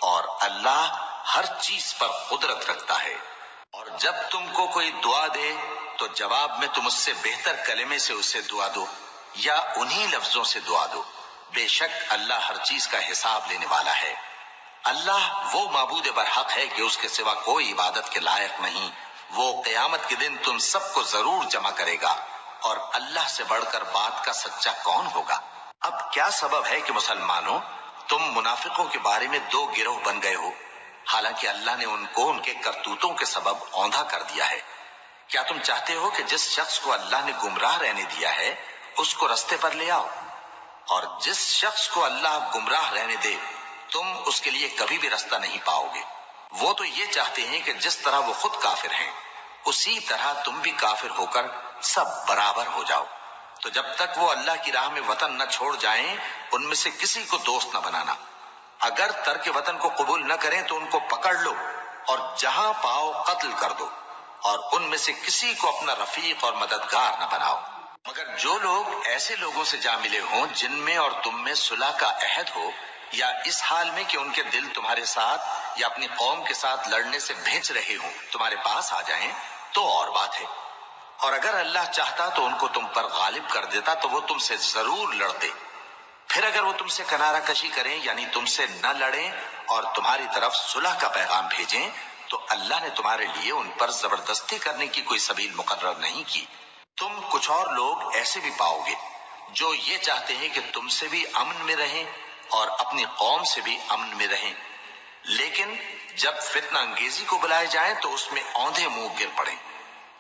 اور اللہ ہر چیز پر قدرت رکھتا ہے۔ اور جب تم کو کوئی دعا دے تو جواب میں تم اس سے بہتر کلمے سے اسے دعا دو یا انہی لفظوں سے دعا دو، بے شک اللہ ہر چیز کا حساب لینے والا ہے۔ اللہ وہ معبود برحق ہے کہ اس کے سوا کوئی عبادت کے لائق نہیں، وہ قیامت کے دن تم سب کو ضرور جمع کرے گا، اور اللہ سے بڑھ کر بات کا سچا کون ہوگا؟ اب کیا سبب ہے کہ مسلمانوں تم منافقوں کے بارے میں دو گروہ بن گئے ہو، حالانکہ اللہ نے ان کو ان کے کرتوتوں کے سبب اوندھا کر دیا ہے؟ کیا تم چاہتے ہو کہ جس شخص کو اللہ نے گمراہ رہنے دیا ہے اس کو رستے پر لے آؤ، اور جس شخص کو اللہ گمراہ رہنے دے تم اس کے لیے کبھی بھی رستہ نہیں پاؤ گے؟ وہ تو یہ چاہتے ہیں کہ جس طرح وہ خود کافر ہیں اسی طرح تم بھی کافر ہو کر سب برابر ہو جاؤ۔ تو جب تک وہ اللہ کی راہ میں وطن نہ چھوڑ جائیں ان میں سے کسی کو دوست نہ بنانا، اگر ترک وطن کو قبول نہ کریں تو ان کو پکڑ لو اور جہاں پاؤ قتل کر دو، اور ان میں سے کسی کو اپنا رفیق اور مددگار نہ بناؤ، مگر جو لوگ ایسے لوگوں سے جا ملے ہوں جن میں اور تم میں صلح کا عہد ہو، یا اس حال میں کہ ان کے دل تمہارے ساتھ یا اپنی قوم کے ساتھ لڑنے سے بھیج رہے ہوں تمہارے پاس آ جائیں تو اور بات ہے، اور اگر اللہ چاہتا تو ان کو تم پر غالب کر دیتا تو وہ تم سے ضرور لڑتے۔ پھر اگر وہ تم سے کنارہ کشی کریں یعنی تم سے نہ لڑیں اور تمہاری طرف صلح کا پیغام بھیجیں تو اللہ نے تمہارے لیے ان پر زبردستی کرنے کی کوئی سبیل مقرر نہیں کی۔ تم کچھ اور لوگ ایسے بھی پاؤ گے جو یہ چاہتے ہیں کہ تم سے بھی امن میں رہیں اور اپنی قوم سے بھی امن میں رہیں، لیکن جب فتنہ انگیزی کو بلائے جائیں تو اس میں اوندھے منہ گر پڑیں۔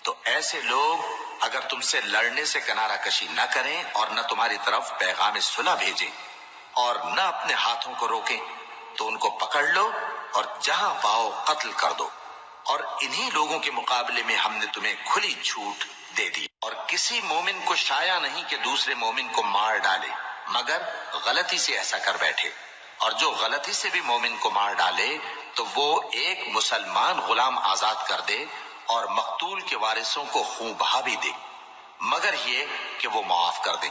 تو ایسے لوگ اگر تم سے لڑنے سے کنارہ کشی نہ کریں اور نہ تمہاری طرف پیغام صلح بھیجیں اور نہ اپنے ہاتھوں کو روکیں تو ان کو پکڑ لو اور جہاں پاؤ قتل کر دو، اور انہی لوگوں کے مقابلے میں ہم نے تمہیں کھلی چھوٹ دے دی، اور کسی مومن کو شایع نہیں کہ دوسرے مومن کو مار ڈالے مگر غلطی سے ایسا کر بیٹھے، اور جو غلطی سے بھی مومن کو مار ڈالے تو وہ ایک مسلمان غلام آزاد کر دے اور مقتول کے وارثوں کو خون بہا بھی دے، مگر یہ کہ وہ معاف کر دیں۔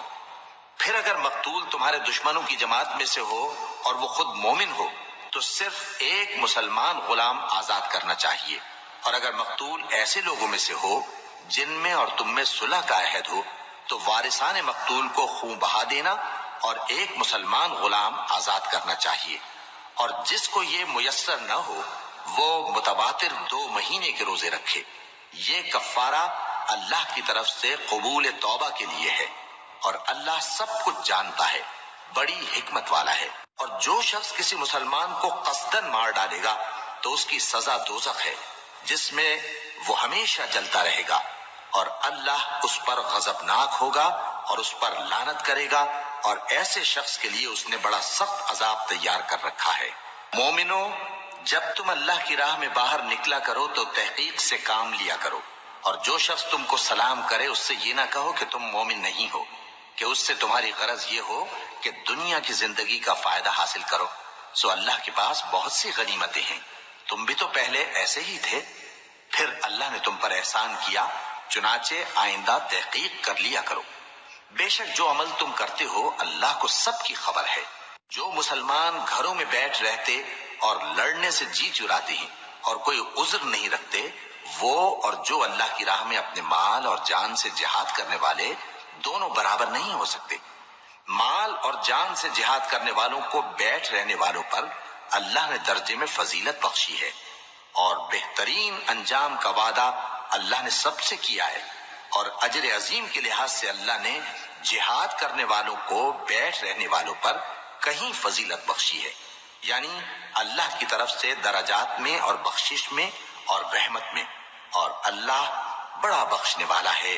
پھر اگر مقتول تمہارے دشمنوں کی جماعت میں سے ہو اور وہ خود مومن ہو تو صرف ایک مسلمان غلام آزاد کرنا چاہیے، اور اگر مقتول ایسے لوگوں میں سے ہو جن میں اور تم میں صلح کا عہد ہو تو وارثان مقتول کو خون بہا دینا اور ایک مسلمان غلام آزاد کرنا چاہیے، اور جس کو یہ میسر نہ ہو وہ متواتر 2 مہینے کے روزے رکھے، یہ کفارہ اللہ کی طرف سے قبول توبہ کے لیے ہے، اور اللہ سب کچھ جانتا ہے، بڑی حکمت والا ہے۔ اور جو شخص کسی مسلمان کو قصدن مار ڈالے گا تو اس کی سزا دوزخ ہے جس میں وہ ہمیشہ جلتا رہے گا، اور اللہ اس پر غضبناک ہوگا اور اس پر لعنت کرے گا، اور ایسے شخص کے لیے اس نے بڑا سخت عذاب تیار کر رکھا ہے۔ مومنو، جب تم اللہ کی راہ میں باہر نکلا کرو تو تحقیق سے کام لیا کرو، اور جو شخص تم کو سلام کرے اس سے یہ نہ کہو کہ تم مومن نہیں ہو، کہ اس سے تمہاری غرض یہ ہو کہ دنیا کی زندگی کا فائدہ حاصل کرو، سو اللہ کے پاس بہت سی غنیمتیں ہیں، تم بھی تو پہلے ایسے ہی تھے، پھر اللہ نے تم پر احسان کیا، چنانچہ آئندہ تحقیق کر لیا کرو، بے شک جو عمل تم کرتے ہو اللہ کو سب کی خبر ہے۔ جو مسلمان گھروں میں بیٹھ رہتے اور لڑنے سے جی چراتے ہیں اور کوئی عذر نہیں رکھتے، وہ اور جو اللہ کی راہ میں اپنے مال اور جان سے جہاد کرنے والے دونوں برابر نہیں ہو سکتے۔ مال اور جان سے جہاد کرنے والوں کو بیٹھ رہنے والوں پر اللہ نے درجے میں فضیلت بخشی ہے، اور بہترین انجام کا وعدہ اللہ نے سب سے کیا ہے، اور اجر عظیم کے لحاظ سے اللہ نے جہاد کرنے والوں کو بیٹھ رہنے والوں پر کہیں فضیلت بخشی ہے، یعنی اللہ کی طرف سے درجات میں اور بخشش میں اور رحمت میں، اور اللہ بڑا بخشنے والا ہے،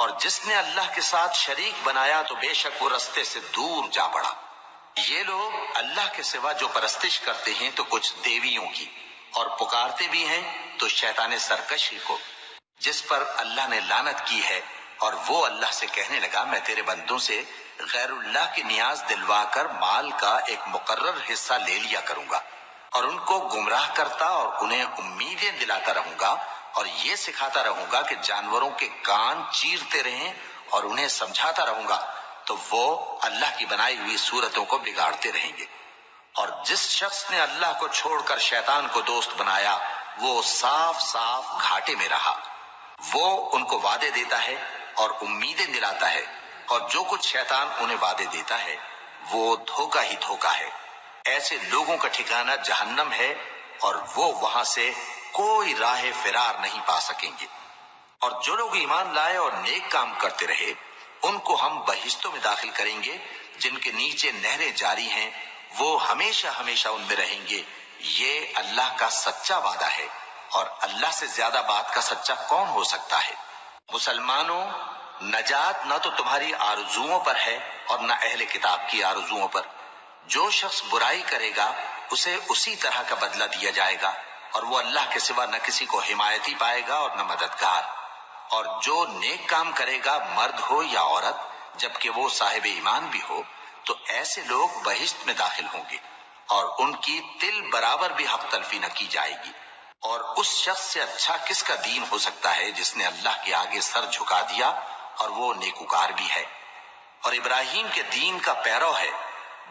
اور جس نے اللہ کے ساتھ شریک بنایا تو بے شک وہ رستے سے دور جا پڑا۔ یہ لوگ اللہ کے سوا جو پرستش کرتے ہیں تو کچھ دیویوں کی، اور پکارتے بھی ہیں تو شیطان سرکشی کو، جس پر اللہ نے لعنت کی ہے۔ اور وہ اللہ سے کہنے لگا میں تیرے بندوں سے غیر اللہ کی نیاز دلوا کر مال کا ایک مقرر حصہ لے لیا کروں گا، اور ان کو گمراہ کرتا اور انہیں امیدیں دلاتا رہوں گا، اور یہ سکھاتا رہوں گا کہ جانوروں کے کان چیرتے رہیں، اور انہیں سمجھاتا رہوں گا تو وہ اللہ کی بنائی ہوئی صورتوں کو بگاڑتے رہیں گے۔ اور جس شخص نے اللہ کو چھوڑ کر شیطان کو دوست بنایا وہ صاف صاف گھاٹے میں رہا۔ وہ ان کو وعدے دیتا ہے اور امیدیں دلاتا ہے، اور جو کچھ شیطان انہیں وعدے دیتا ہے وہ دھوکہ ہی دھوکہ ہے۔ ایسے لوگوں کا ٹھکانہ جہنم ہے، اور وہ وہاں سے کوئی راہ فرار نہیں پا سکیں گے۔ اور جو لوگ ایمان لائے اور نیک کام کرتے رہے ان کو ہم بہشتوں میں داخل کریں گے جن کے نیچے نہریں جاری ہیں، وہ ہمیشہ ہمیشہ ان میں رہیں گے۔ یہ اللہ کا سچا وعدہ ہے، اور اللہ سے زیادہ بات کا سچا کون ہو سکتا ہے؟ مسلمانوں، نجات نہ تو تمہاری آرزوؤں پر ہے اور نہ اہل کتاب کی آرزوؤں پر۔ جو شخص برائی کرے گا اسے اسی طرح کا بدلہ دیا جائے گا، اور وہ اللہ کے سوا نہ کسی کو حمایتی پائے گا اور نہ مددگار۔ اور جو نیک کام کرے گا مرد ہو یا عورت جبکہ وہ صاحب ایمان بھی ہو تو ایسے لوگ بہشت میں داخل ہوں گے، اور ان کی تل برابر بھی حق تلفی نہ کی جائے گی۔ اور اس شخص سے اچھا کس کا دین ہو سکتا ہے جس نے اللہ کے آگے سر جھکا دیا اور وہ نیکوکار بھی ہے، اور ابراہیم کے دین کا پیرو ہے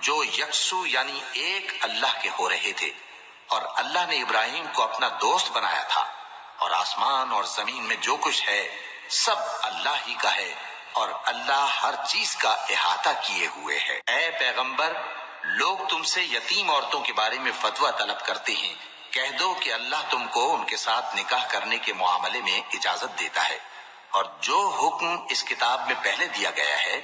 جو یکسو یعنی ایک اللہ کے ہو رہے تھے۔ اور اللہ نے ابراہیم کو اپنا دوست بنایا تھا، اور آسمان اور زمین میں جو کچھ ہے سب اللہ ہی کا ہے، اور اللہ ہر چیز کا احاطہ کیے ہوئے ہے۔ اے پیغمبر، لوگ تم سے یتیم عورتوں کے بارے میں فتویٰ طلب کرتے ہیں، کہہ دو کہ اللہ تم کو ان کے ساتھ نکاح کرنے کے معاملے میں اجازت دیتا ہے، اور جو حکم اس کتاب میں پہلے دیا گیا ہے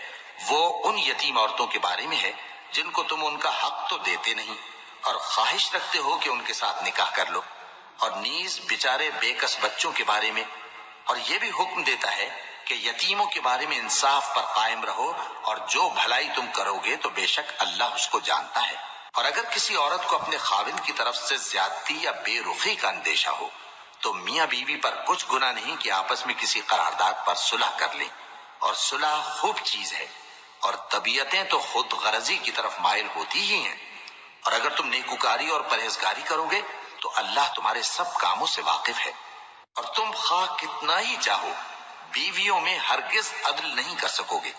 وہ ان یتیم عورتوں کے بارے میں ہے جن کو تم ان کا حق تو دیتے نہیں، اور خواہش رکھتے ہو کہ ان کے ساتھ نکاح کر لو، اور نیز بیچارے بے کس بچوں کے بارے میں۔ اور یہ بھی حکم دیتا ہے کہ یتیموں کے بارے میں انصاف پر قائم رہو، اور جو بھلائی تم کرو گے تو بے شک اللہ اس کو جانتا ہے۔ اور اگر کسی عورت کو اپنے خاوند کی طرف سے زیادتی یا بے رخی کا اندیشہ ہو تو میاں بیوی پر کچھ گناہ نہیں کہ آپس میں کسی قرارداد پر صلح کر لیں، اور صلح خوب چیز ہے، اور طبیعتیں تو خود غرضی کی طرف مائل ہوتی ہی ہیں۔ اور اگر تم نیکوکاری اور پرہیزگاری کرو گے تو اللہ تمہارے سب کاموں سے واقف ہے۔ اور تم خواہ کتنا ہی چاہو بیویوں میں ہرگز عدل نہیں کر سکو گے،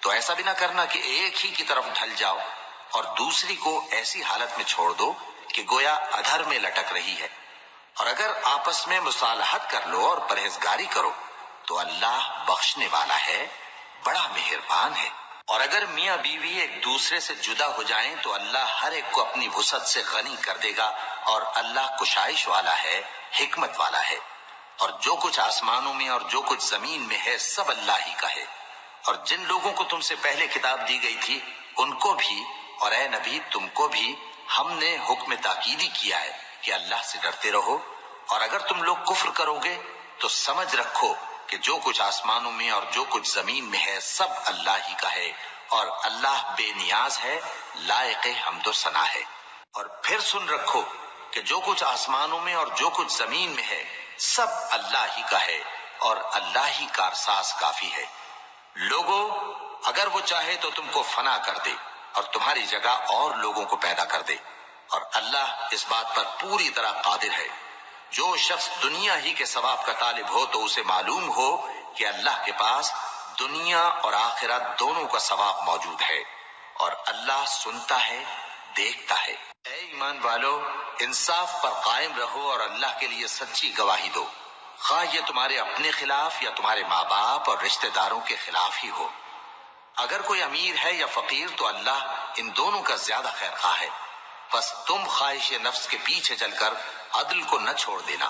تو ایسا بھی نہ کرنا کہ ایک ہی کی طرف ڈھل جاؤ اور دوسری کو ایسی حالت میں چھوڑ دو کہ گویا ادھر میں لٹک رہی ہے۔ اور اگر آپس میں مصالحت کر لو اور پرہیزگاری کرو تو اللہ بخشنے والا ہے، بڑا مہربان ہے۔ اور اگر میاں بیوی ایک دوسرے سے جدا ہو جائیں تو اللہ ہر ایک کو اپنی وسعت سے غنی کر دے گا، اور اللہ کشائش والا ہے، حکمت والا ہے۔ اور جو کچھ آسمانوں میں اور جو کچھ زمین میں ہے سب اللہ ہی کا ہے۔ اور جن لوگوں کو تم سے پہلے کتاب دی گئی تھی ان کو بھی اور اے نبی تم کو بھی ہم نے حکم تاکیدی کیا ہے کہ اللہ سے ڈرتے رہو، اور اگر تم لوگ کفر کرو گے تو سمجھ رکھو کہ جو کچھ آسمانوں میں اور جو کچھ زمین میں ہے سب اللہ ہی کا ہے، اور اللہ بے نیاز ہے، لائق حمد و ثنا ہے۔ اور پھر سن رکھو کہ جو کچھ آسمانوں میں اور جو کچھ زمین میں ہے سب اللہ ہی کا ہے، اور اللہ ہی کارساز کافی ہے۔ لوگو، اگر وہ چاہے تو تم کو فنا کر دے اور تمہاری جگہ اور لوگوں کو پیدا کر دے، اور اللہ اس بات پر پوری طرح قادر ہے۔ جو شخص دنیا ہی کے ثواب کا طالب ہو تو اسے معلوم ہو کہ اللہ کے پاس دنیا اور آخرت دونوں کا ثواب موجود ہے، اور اللہ سنتا ہے، دیکھتا ہے۔ اے ایمان والو، انصاف پر قائم رہو اور اللہ کے لیے سچی گواہی دو، خواہ یہ تمہارے اپنے خلاف یا تمہارے ماں باپ اور رشتہ داروں کے خلاف ہی ہو۔ اگر کوئی امیر ہے یا فقیر تو اللہ ان دونوں کا زیادہ خیر خواہ ہے، بس تم خواہش نفس کے پیچھے چل کر عدل کو نہ چھوڑ دینا۔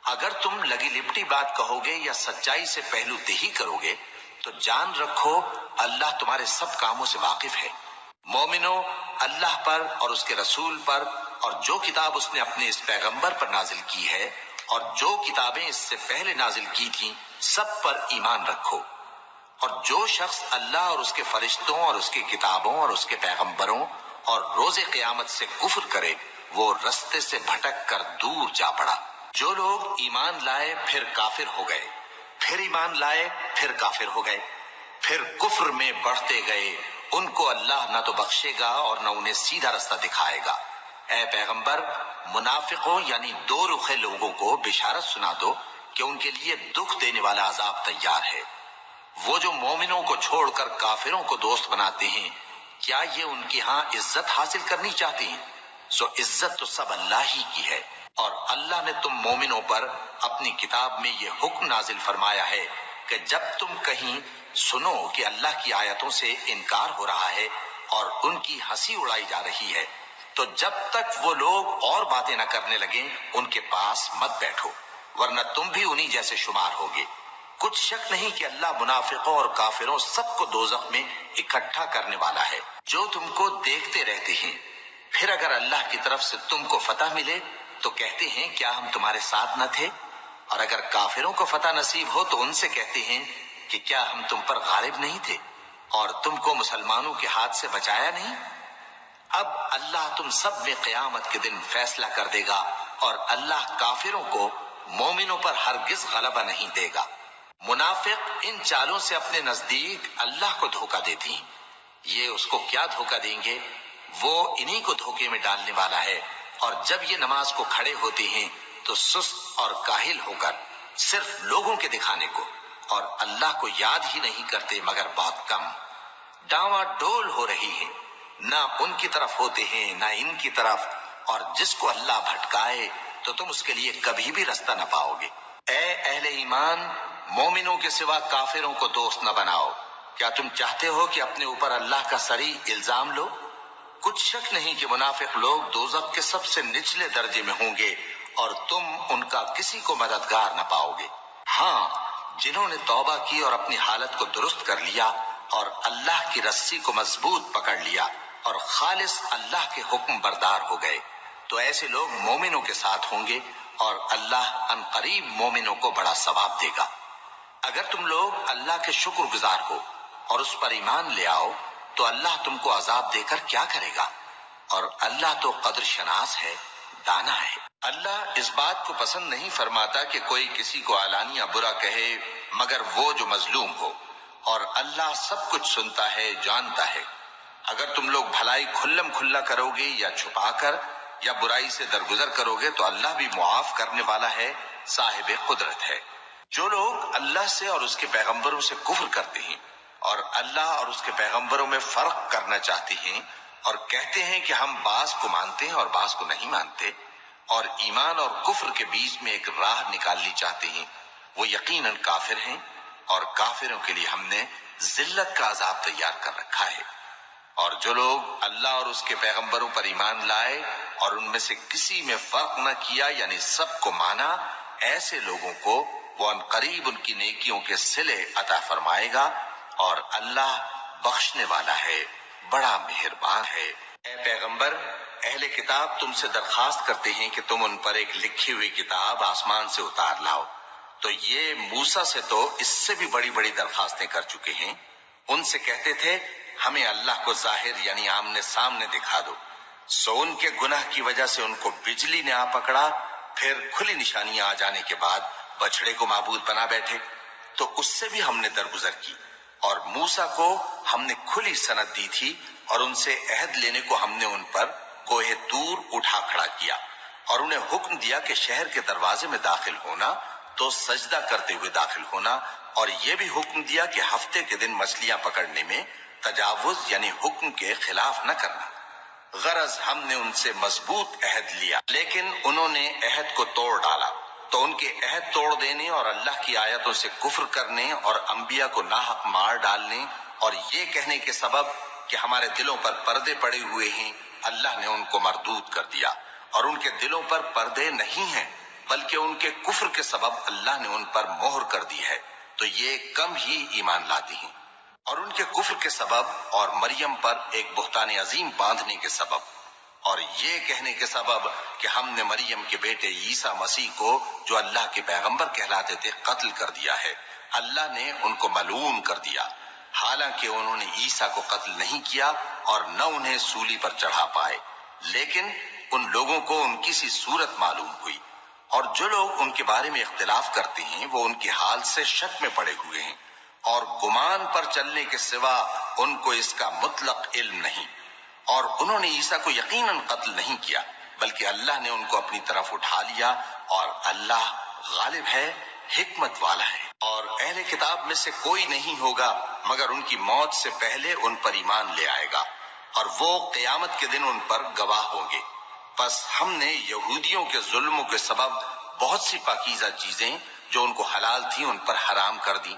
اگر تم لگی لپٹی بات کہو گے یا سچائی سے پہلو تہی کرو گے تو جان رکھو اللہ تمہارے سب کاموں سے واقف ہے۔ مومنو، اللہ پر اور اس کے رسول پر اور جو کتاب اس نے اپنے اس پیغمبر پر نازل کی ہے اور جو کتابیں اس سے پہلے نازل کی تھیں سب پر ایمان رکھو، اور جو شخص اللہ اور اس کے فرشتوں اور اس کی کتابوں اور اس کے پیغمبروں اور روز قیامت سے کفر کرے وہ رستے سے بھٹک کر دور جا پڑا۔ جو لوگ ایمان لائے پھر کافر ہو گئے، پھر ایمان لائے پھر کافر ہو گئے، پھر کفر میں بڑھتے گئے، ان کو اللہ نہ تو بخشے گا اور نہ انہیں سیدھا رستہ دکھائے گا۔ اے پیغمبر، منافقوں یعنی دو رخے لوگوں کو بشارت سنا دو کہ ان کے لیے دکھ دینے والا عذاب تیار ہے۔ وہ جو مومنوں کو چھوڑ کر کافروں کو دوست بناتے ہیں، کیا یہ ان کے ہاں عزت حاصل کرنی چاہتے ہیں؟ سو عزت تو سب اللہ ہی کی ہے، اور اللہ نے تم مومنوں پر اپنی کتاب میں یہ حکم نازل فرمایا ہے کہ جب تم کہیں سنو کہ اللہ کی آیتوں سے انکار ہو رہا ہے اور ان کی ہنسی اڑائی جا رہی ہے، تو جب تک وہ لوگ اور باتیں نہ کرنے لگیں ان کے پاس مت بیٹھو، ورنہ تم بھی انہی جیسے شمار ہوگے۔ کچھ شک نہیں کہ اللہ منافقوں اور کافروں سب کو دوزخ میں اکٹھا کرنے والا ہے۔ جو تم کو دیکھتے رہتے ہیں، پھر اگر اللہ کی طرف سے تم کو فتح ملے تو کہتے ہیں کیا ہم تمہارے ساتھ نہ تھے؟ اور اگر کافروں کو فتح نصیب ہو تو ان سے کہتے ہیں کہ کیا ہم تم پر غالب نہیں تھے اور تم کو مسلمانوں کے ہاتھ سے بچایا نہیں؟ اب اللہ تم سب میں قیامت کے دن فیصلہ کر دے گا، اور اللہ کافروں کو مومنوں پر ہرگز غلبہ نہیں دے گا۔ منافق ان چالوں سے اپنے نزدیک اللہ کو دھوکہ دیتی ہیں۔ یہ اس کو کیا دھوکہ دیں گے؟ وہ انہی کو دھوکے میں ڈالنے والا ہے، اور جب یہ نماز کو کھڑے ہوتے ہیں تو سست اور کاہل ہو کر صرف لوگوں کے دکھانے کو اور اللہ کو یاد ہی نہیں کرتے مگر بہت کم۔ ڈاواں ڈول ہو رہی ہیں، نہ ان کی طرف ہوتے ہیں نہ ان کی طرف، اور جس کو اللہ بھٹکائے تو تم اس کے لیے کبھی بھی رستہ نہ پاؤ گے۔ اے اہل ایمان، مومنوں کے سوا کافروں کو دوست نہ بناؤ۔ کیا تم چاہتے ہو کہ اپنے اوپر اللہ کا صریح الزام لو؟ کچھ شک نہیں کہ منافق لوگ دوزخ کے سب سے نچلے درجے میں ہوں گے اور تم ان کا کسی کو مددگار نہ پاؤ گے۔ ہاں، جنہوں نے توبہ کی اور اپنی حالت کو درست کر لیا اور اللہ کی رسی کو مضبوط پکڑ لیا اور خالص اللہ کے حکم بردار ہو گئے، تو ایسے لوگ مومنوں کے ساتھ ہوں گے اور اللہ عنقریب مومنوں کو بڑا ثواب دے گا۔ اگر تم لوگ اللہ کے شکر گزار ہو اور اس پر ایمان لے آؤ تو اللہ تم کو عذاب دے کر کیا کرے گا، اور اللہ تو قدر شناس ہے، دانا ہے۔ اللہ اس بات کو پسند نہیں فرماتا کہ کوئی کسی کو علانیہ برا کہے مگر وہ جو مظلوم ہو، اور اللہ سب کچھ سنتا ہے، جانتا ہے۔ اگر تم لوگ بھلائی کھلم کھلا کرو گے یا چھپا کر یا برائی سے درگزر کرو گے تو اللہ بھی معاف کرنے والا ہے، صاحب قدرت ہے۔ جو لوگ اللہ سے اور اس کے پیغمبروں سے کفر کرتے ہیں اور اللہ اور اس کے پیغمبروں میں فرق کرنا چاہتے ہیں اور کہتے ہیں کہ ہم بعض کو مانتے ہیں اور بعض کو نہیں مانتے، اور ایمان اور کفر کے بیچ میں ایک راہ نکالنی چاہتے ہیں، وہ یقیناً کافر ہیں، اور کافروں کے لیے ہم نے ذلت کا عذاب تیار کر رکھا ہے۔ اور جو لوگ اللہ اور اس کے پیغمبروں پر ایمان لائے اور ان میں سے کسی میں فرق نہ کیا یعنی سب کو مانا، ایسے لوگوں کو وہ عنقریب ان کی نیکیوں کے صلے عطا فرمائے گا، اور اللہ بخشنے والا ہے، بڑا مہربان ہے۔ اے پیغمبر، اہل کتاب تم سے درخواست کرتے ہیں کہ تم ان پر ایک لکھی ہوئی کتاب آسمان سے اتار لاؤ، تو یہ موسیٰ سے تو اس سے بھی بڑی بڑی درخواستیں کر چکے ہیں۔ ان سے کہتے تھے ہمیں اللہ کو ظاہر یعنی آمنے سامنے دکھا دو، سو ان کے گناہ کی وجہ سے ان کو بجلی نے آ پکڑا، پھر کھلی نشانیاں آ جانے کے بعد بچڑے کو معبود بنا بیٹھے، تو اس سے بھی ہم نے درگزر کی، اور موسیٰ کو ہم نے کھلی سند دی تھی، اور ان سے عہد لینے کو ہم نے ان پر کوہ طور اٹھا کھڑا کیا، اور انہیں حکم دیا کہ شہر کے دروازے میں داخل ہونا تو سجدہ کرتے ہوئے داخل ہونا، اور یہ بھی حکم دیا کہ ہفتے کے دن مچھلیاں پکڑنے میں تجاوز یعنی حکم کے خلاف نہ کرنا۔ غرض ہم نے ان سے مضبوط عہد لیا، لیکن انہوں نے عہد کو توڑ ڈالا، تو ان کے عہد توڑ دینے اور اللہ کی آیتوں سے کفر کرنے اور انبیاء کو ناحق مار ڈالنے اور یہ کہنے کے سبب کہ ہمارے دلوں پر پردے پڑے ہوئے ہیں، اللہ نے ان کو مردود کر دیا، اور ان کے دلوں پر پردے نہیں ہیں بلکہ ان کے کفر کے سبب اللہ نے ان پر مہر کر دی ہے، تو یہ کم ہی ایمان لاتی ہیں۔ اور ان کے کفر کے سبب اور مریم پر ایک بہتان عظیم باندھنے کے سبب اور یہ کہنے کے سبب کہ ہم نے مریم کے بیٹے عیسیٰ مسیح کو جو اللہ کے پیغمبر کہلاتے تھے قتل کر دیا ہے، اللہ نے ان کو ملعون کر دیا، حالانکہ انہوں نے عیسیٰ کو قتل نہیں کیا اور نہ انہیں سولی پر چڑھا پائے، لیکن ان لوگوں کو ان کی سی صورت معلوم ہوئی، اور جو لوگ ان کے بارے میں اختلاف کرتے ہیں وہ ان کے حال سے شک میں پڑے ہوئے ہیں، اور گمان پر چلنے کے سوا ان کو اس کا مطلق علم نہیں، اور انہوں نے عیسیٰ کو یقیناً قتل نہیں کیا بلکہ اللہ نے ان کو اپنی طرف اٹھا لیا، اور اللہ غالب ہے، حکمت والا ہے۔ اور اہل کتاب میں سے کوئی نہیں ہوگا مگر ان کی موت سے پہلے ان پر ایمان لے آئے گا، اور وہ قیامت کے دن ان پر گواہ ہوں گے۔ پس ہم نے یہودیوں کے ظلموں کے سبب بہت سی پاکیزہ چیزیں جو ان کو حلال تھیں ان پر حرام کر دیں،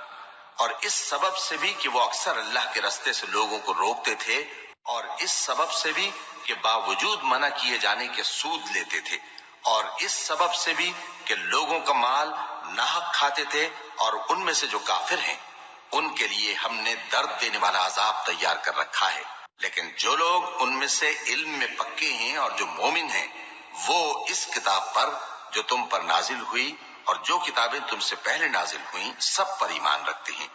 اور اس سبب سے بھی کہ وہ اکثر اللہ کے رستے سے لوگوں کو روکتے تھے، اور اس سبب سے بھی کہ باوجود منع کیے جانے کے سود لیتے تھے، اور اس سبب سے بھی کہ لوگوں کا مال ناحق کھاتے تھے، اور ان میں سے جو کافر ہیں ان کے لیے ہم نے درد دینے والا عذاب تیار کر رکھا ہے۔ لیکن جو لوگ ان میں سے علم میں پکے ہیں اور جو مومن ہیں وہ اس کتاب پر جو تم پر نازل ہوئی اور جو کتابیں تم سے پہلے نازل ہوئیں سب پر ایمان رکھتے ہیں،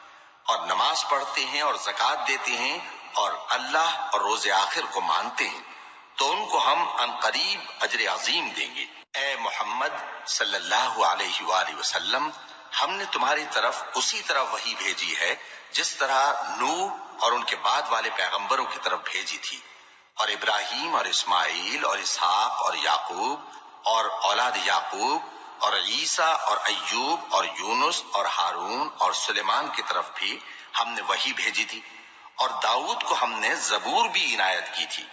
اور نماز پڑھتے ہیں اور زکوٰۃ دیتے ہیں اور اللہ اور روز آخر کو مانتے ہیں، تو ان کو ہم عنقریب اجر عظیم دیں گے۔ اے محمد صلی اللہ علیہ وآلہ وسلم، ہم نے تمہاری طرف اسی طرح وحی بھیجی ہے جس طرح نوح اور ان کے بعد والے پیغمبروں کی طرف بھیجی تھی، اور ابراہیم اور اسماعیل اور اسحاق اور یعقوب اور اولاد یعقوب اور عیسیٰ اور ایوب اور یونس اور ہارون اور سلیمان کی طرف بھی ہم نے وحی بھیجی تھی، اور داؤد کو ہم نے زبور بھی عنایت کی تھی،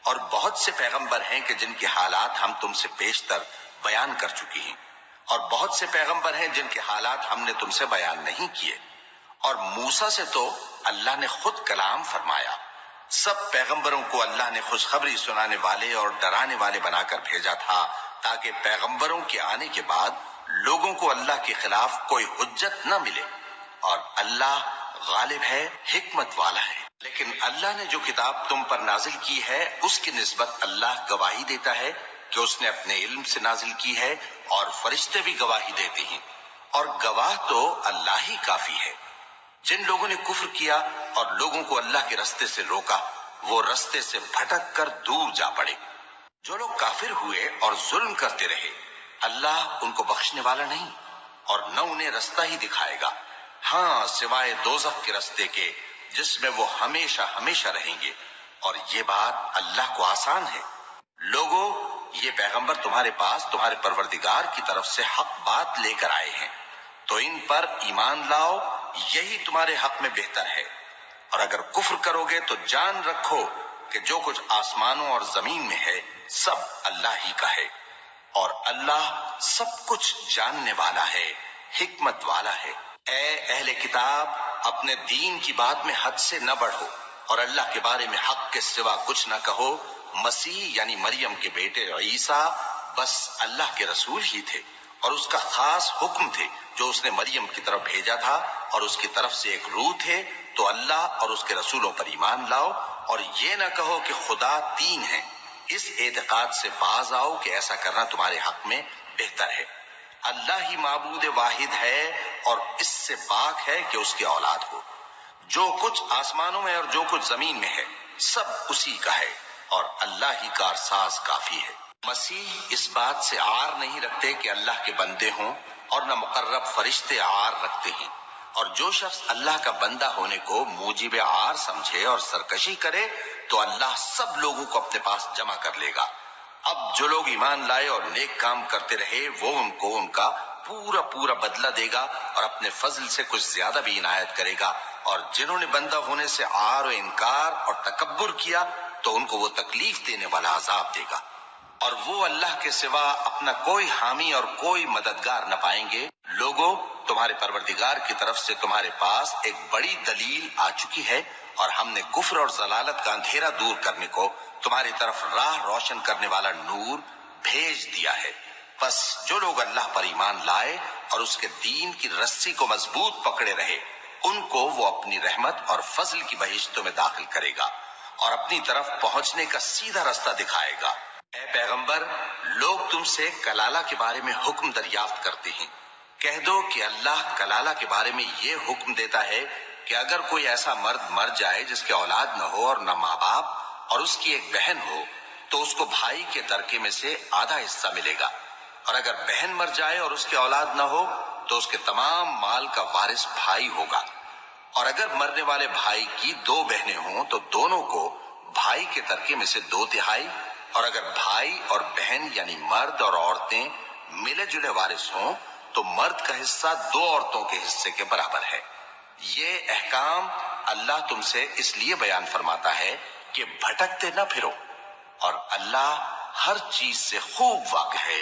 اور بہت سے پیغمبر ہیں کہ جن کے حالات ہم تم سے پیشتر بیان کر چکے ہیں، اور بہت سے پیغمبر ہیں جن کے حالات ہم نے تم سے بیان نہیں کیے، اور موسیٰ سے تو اللہ نے خود کلام فرمایا۔ سب پیغمبروں کو اللہ نے خوشخبری سنانے والے اور ڈرانے والے بنا کر بھیجا تھا تاکہ پیغمبروں کے آنے کے بعد لوگوں کو اللہ کے خلاف کوئی حجت نہ ملے، اور اللہ غالب ہے، حکمت والا ہے۔ لیکن اللہ نے جو کتاب تم پر نازل کی ہے اس کی نسبت اللہ گواہی دیتا ہے کہ اس نے اپنے علم سے نازل کی ہے، اور فرشتے بھی گواہی دیتے ہیں، اور گواہ تو اللہ ہی کافی ہے۔ جن لوگوں نے کفر کیا اور لوگوں کو اللہ کے رستے سے روکا وہ رستے سے بھٹک کر دور جا پڑے۔ جو لوگ کافر ہوئے اور ظلم کرتے رہے اللہ ان کو بخشنے والا نہیں، اور نہ انہیں رستہ ہی دکھائے گا، ہاں سوائے دوزخ کے رستے کے جس میں وہ ہمیشہ ہمیشہ رہیں گے، اور یہ بات اللہ کو آسان ہے۔ لوگو، یہ پیغمبر تمہارے پاس تمہارے پروردگار کی طرف سے حق بات لے کر آئے ہیں، تو ان پر ایمان لاؤ، یہی تمہارے حق میں بہتر ہے، اور اگر کفر کرو گے تو جان رکھو کہ جو کچھ آسمانوں اور زمین میں ہے سب اللہ ہی کا ہے، اور اللہ سب کچھ جاننے والا ہے، حکمت والا ہے۔ اے اہل کتاب، اپنے دین کی بات میں حد سے نہ بڑھو، اور اللہ کے بارے میں حق کے سوا کچھ نہ کہو۔ مسیح یعنی مریم کے بیٹے عیسیٰ بس اللہ کے رسول ہی تھے، اور اس کا خاص حکم تھے جو اس نے مریم کی طرف بھیجا تھا، اور اس کی طرف سے ایک روح تھے، تو اللہ اور اس کے رسولوں پر ایمان لاؤ، اور یہ نہ کہو کہ خدا تین ہیں، اس اعتقاد سے باز آؤ کہ ایسا کرنا تمہارے حق میں بہتر ہے۔ اللہ ہی معبود واحد ہے اور اس سے پاک ہے کہ اس کی اولاد ہو۔ جو کچھ آسمانوں میں اور جو کچھ زمین میں ہے سب اسی کا ہے، اور اللہ ہی کارساز کافی ہے۔ مسیح اس بات سے عار نہیں رکھتے کہ اللہ کے بندے ہوں، اور نہ مقرب فرشتے عار رکھتے ہیں، اور جو شخص اللہ کا بندہ ہونے کو موجب عار سمجھے اور سرکشی کرے تو اللہ سب لوگوں کو اپنے پاس جمع کر لے گا۔ اب جو لوگ ایمان لائے اور نیک کام کرتے رہے وہ ان کو ان کا پورا پورا بدلہ دے گا، اور اپنے فضل سے کچھ زیادہ بھی عنایت کرے گا، اور جنہوں نے بندہ ہونے سے عار و انکار اور تکبر کیا تو ان کو وہ تکلیف دینے والا عذاب دے گا، اور وہ اللہ کے سوا اپنا کوئی حامی اور کوئی مددگار نہ پائیں گے۔ لوگوں، تمہارے پروردگار کی طرف سے تمہارے پاس ایک بڑی دلیل آ چکی ہے، اور ہم نے کفر اور ضلالت کا اندھیرا دور کرنے کو تمہاری طرف راہ روشن کرنے والا نور بھیج دیا ہے۔ بس جو لوگ اللہ پر ایمان لائے اور اس کے دین کی رسی کو مضبوط پکڑے رہے ان کو وہ اپنی رحمت اور فضل کی بہشتوں میں داخل کرے گا، اور اپنی طرف پہنچنے کا سیدھا راستہ دکھائے گا۔ اے پیغمبر، لوگ تم سے کلالہ کے بارے میں حکم دریافت کرتے ہیں کہہ دو کہ اللہ کلالہ کے بارے میں یہ حکم دیتا ہے کہ اگر کوئی ایسا مرد مر جائے جس کے اولاد نہ ہو اور نہ ماں باپ اور اس کی ایک بہن ہو تو اس کو بھائی کے ترکے میں سے آدھا حصہ ملے گا، اور اگر بہن مر جائے اور اس کے اولاد نہ ہو تو اس کے تمام مال کا وارث بھائی ہوگا، اور اگر مرنے والے بھائی کی 2 بہنیں ہوں تو دونوں کو بھائی کے ترکے میں سے 2/3، اور اگر بھائی اور بہن یعنی مرد اور عورتیں ملے جلے وارث ہوں تو مرد کا حصہ 2 عورتوں کے حصے کے برابر ہے۔ یہ احکام اللہ تم سے اس لیے بیان فرماتا ہے کہ بھٹکتے نہ پھرو، اور اللہ ہر چیز سے خوب واقف ہے۔